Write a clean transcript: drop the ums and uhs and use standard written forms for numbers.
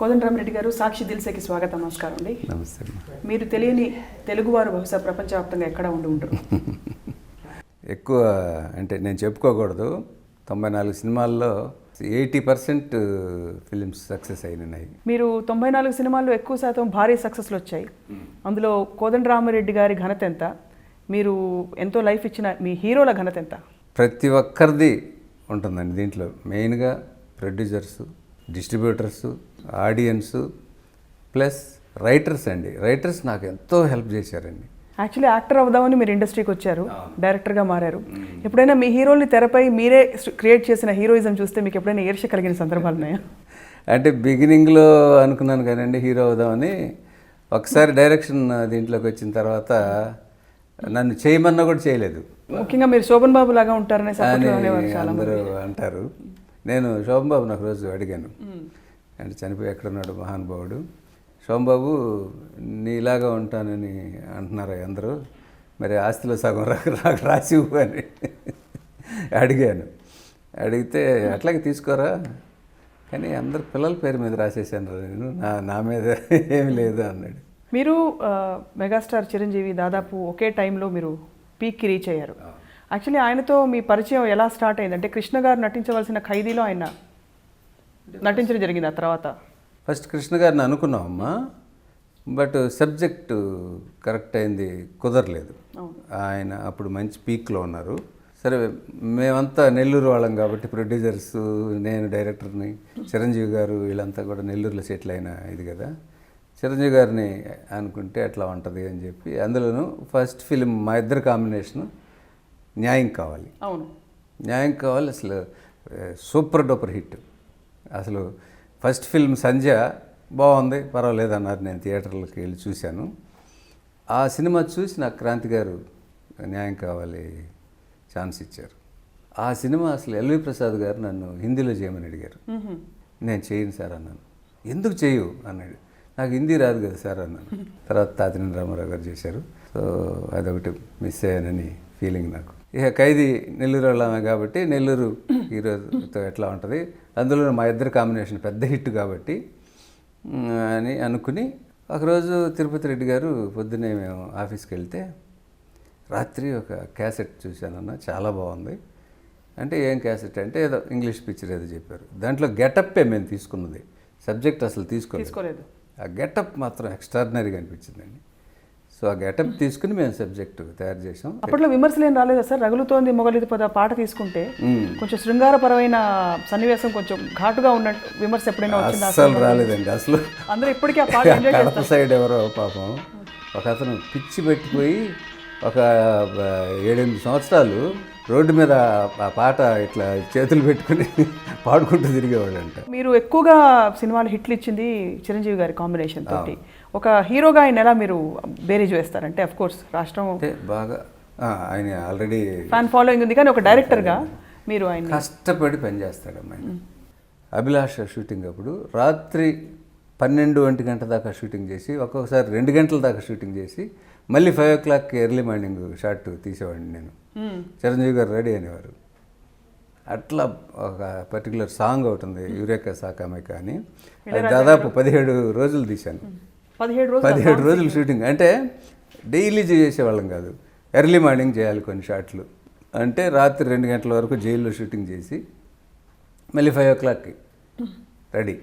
కోదండరామిరెడ్డి గారు, సాక్షి దిల్సేకి స్వాగతం. నమస్కారం అండి. నమస్తే. మీరు తెలియని తెలుగువారు బహుశా ప్రపంచవ్యాప్తంగా ఎక్కడ ఉంటారు? ఎక్కువ అంటే నేను చెప్పుకోకూడదు, 94 సినిమాల్లో 80% ఫిలిమ్స్ సక్సెస్ అయినాయి. మీరు 94 సినిమాల్లో ఎక్కువ శాతం భారీ సక్సెస్లు వచ్చాయి. అందులో కోదండరామిరెడ్డి గారి ఘనత ఎంత? మీరు ఎంతో లైఫ్ ఇచ్చిన మీ హీరోల ఘనత ఎంత? ప్రతి ఒక్కరిది ఉంటుందండి దీంట్లో. మెయిన్గా producers, distributors, audience plus writers అండి. రైటర్స్ నాకు ఎంతో హెల్ప్ చేశారండి. యాక్చువల్లీ యాక్టర్ అవుదామని మీరు ఇండస్ట్రీకి వచ్చారు, డైరెక్టర్గా మారారు. ఎప్పుడైనా మీ హీరోల్ని తెరపై మీరే క్రియేట్ చేసిన హీరోయిజం చూస్తే మీకు ఎప్పుడైనా ఈర్ష్య కలిగిన సందర్భాలు ఉన్నాయా? అంటే బిగినింగ్లో అనుకున్నాను కానండి హీరో అవుదామని. ఒకసారి డైరెక్షన్ దీంట్లోకి వచ్చిన తర్వాత నన్ను చేయమన్నా కూడా చేయలేదు. ముఖ్యంగా మీరు శోభన్ బాబు లాగా ఉంటారనే అందరూ అంటారు. నేను శోభన్ బాబు నాకు రోజు అడిగాను, అంటే చనిపోయి ఎక్కడున్నాడు మహానుభావుడు, శోభన్ బాబు నీలాగా ఉంటానని అంటున్నారు అందరూ, మరి ఆస్తిలో సగం రాసి అని అడిగాను. అడిగితే అట్లాగే తీసుకోరా, కానీ అందరు పిల్లల పేరు మీద రాసేసాను నేను, నా మీద ఏమి లేదు అన్నాడు. మీరు మెగాస్టార్ చిరంజీవి దాదాపు ఒకే టైంలో మీరు పీక్కి రీచ్ అయ్యారు. యాక్చువల్లీ ఆయనతో మీ పరిచయం ఎలా స్టార్ట్ అయింది? అంటే కృష్ణ గారు నటించవలసిన ఖైదీలో ఆయన నటించడం జరిగింది. ఆ తర్వాత ఫస్ట్ కృష్ణ గారిని అనుకున్నామమ్మా, బట్ సబ్జెక్టు కరెక్ట్ అయింది కుదరలేదు. ఆయన అప్పుడు మంచి పీక్లో ఉన్నారు. సరే మేమంతా నెల్లూరు వాళ్ళం కాబట్టి ప్రొడ్యూసర్స్, నేను డైరెక్టర్ని, చిరంజీవి గారు వీళ్ళంతా కూడా నెల్లూరులో సెటిల్ అయిన ఇది కదా, చిరంజీవి గారిని అనుకుంటే ఎట్లా ఉంటుంది అని చెప్పి, అందులోనూ ఫస్ట్ ఫిలిం మా ఇద్దరు కాంబినేషను న్యాయం కావాలి. అవును, న్యాయం కావాలి అసలు సూపర్ డూపర్ హిట్. అసలు ఫస్ట్ ఫిల్మ్ సంధ్య బాగుంది, పర్వాలేదు అన్నారు. నేను థియేటర్లోకి వెళ్ళి చూశాను. ఆ సినిమా చూసి నాకు క్రాంతి గారు న్యాయం కావాలి ఛాన్స్ ఇచ్చారు. ఆ సినిమా అసలు ఎల్వి ప్రసాద్ గారు నన్ను హిందీలో చేయమని అడిగారు. నేను చేయను సార్ అన్నాను. ఎందుకు చేయు అన్నాడు. నాకు హిందీ రాదు కదా సార్ అన్నాను. తర్వాత తాతినేని రామారావు గారు చేశారు. సో అదొకటి మిస్ అయ్యానని ఫీలింగ్ నాకు. ఇక ఖైదీ నెల్లూరు వెళ్ళామే కాబట్టి నెల్లూరు హీరోతో ఎట్లా ఉంటుంది, అందులో మా ఇద్దరు కాంబినేషన్ పెద్ద హిట్ కాబట్టి అని అనుకుని, ఒకరోజు తిరుపతి రెడ్డి గారు పొద్దున్నే మేము ఆఫీస్కి వెళ్తే రాత్రి ఒక క్యాసెట్ చూశానన్న, చాలా బాగుంది అంటే, ఏం క్యాసెట్ అంటే ఏదో ఇంగ్లీష్ పిక్చర్ ఏదో చెప్పారు. దాంట్లో గెటప్పే మేము తీసుకున్నది, సబ్జెక్ట్ అసలు తీసుకోలేదు. ఆ గెటప్ మాత్రం ఎక్స్ట్రాడినరీగా అనిపించిందండి. సో ఆ గెటప్ తీసుకుని మేము సబ్జెక్టు తయారు చేసాం. అప్పట్లో విమర్శలు ఏం రాలేదా సార్? రగులుతోంది మొగలిది పద పాట తీసుకుంటే కొంచెం శృంగారపరమైన సన్నివేశం కొంచెం ఘాటుగా ఉన్నట్టు విమర్శ ఎప్పుడైనా వచ్చిందా? అసలు రాలేదండి. అసలు అందరూ ఇప్పటికీ ఆ పాట ఎంజాయ్ చేస్తారు. కడప సైడ్ ఎవరో పాపం ఒక అతను పిచ్చి పెట్టిపోయి ఒక 7-8 సంవత్సరాలు రోడ్డు మీద ఆ పాట ఇట్లా చేతులు పెట్టుకుని పాడుకుంటూ తిరిగేవాళ్ళంట. మీరు ఎక్కువగా సినిమాలు హిట్లు ఇచ్చింది చిరంజీవి గారి కాంబినేషన్ తోటి. ఒక హీరోగా ఆయన ఎలా మీరు బేరీజ్ వేస్తారంటే, అఫ్ కోర్స్ రాష్ట్రం అంటే బాగా ఆయన ఆల్రెడీ ఫ్యాన్ ఫాలోయింగ్ ఉంది, కానీ ఒక డైరెక్టర్గా మీరు ఆయన కష్టపడి పనిచేస్తాడు అమ్మాయి. అభిలాష షూటింగ్ అప్పుడు రాత్రి 12-1 గంట దాకా షూటింగ్ చేసి, ఒక్కొక్కసారి 2 గంటల దాకా షూటింగ్ చేసి, మళ్ళీ 5 o'clock ఎర్లీ మార్నింగ్ షాట్ తీసేవాడిని నేను. చిరంజీవి గారు రెడీ అనేవారు. అట్లా ఒక పర్టికులర్ సాంగ్ ఒకటి ఉంది, యురేకా సాకామైకా అని, దాదాపు 17 రోజులు తీశాను. 17 రోజులు షూటింగ్ అంటే డైలీ చేసేవాళ్ళం కాదు, ఎర్లీ మార్నింగ్ చేయాలి కొన్ని షాట్లు. అంటే రాత్రి 2 గంటల వరకు జైల్లో షూటింగ్ చేసి మళ్ళీ 5 o'clock రెడీ.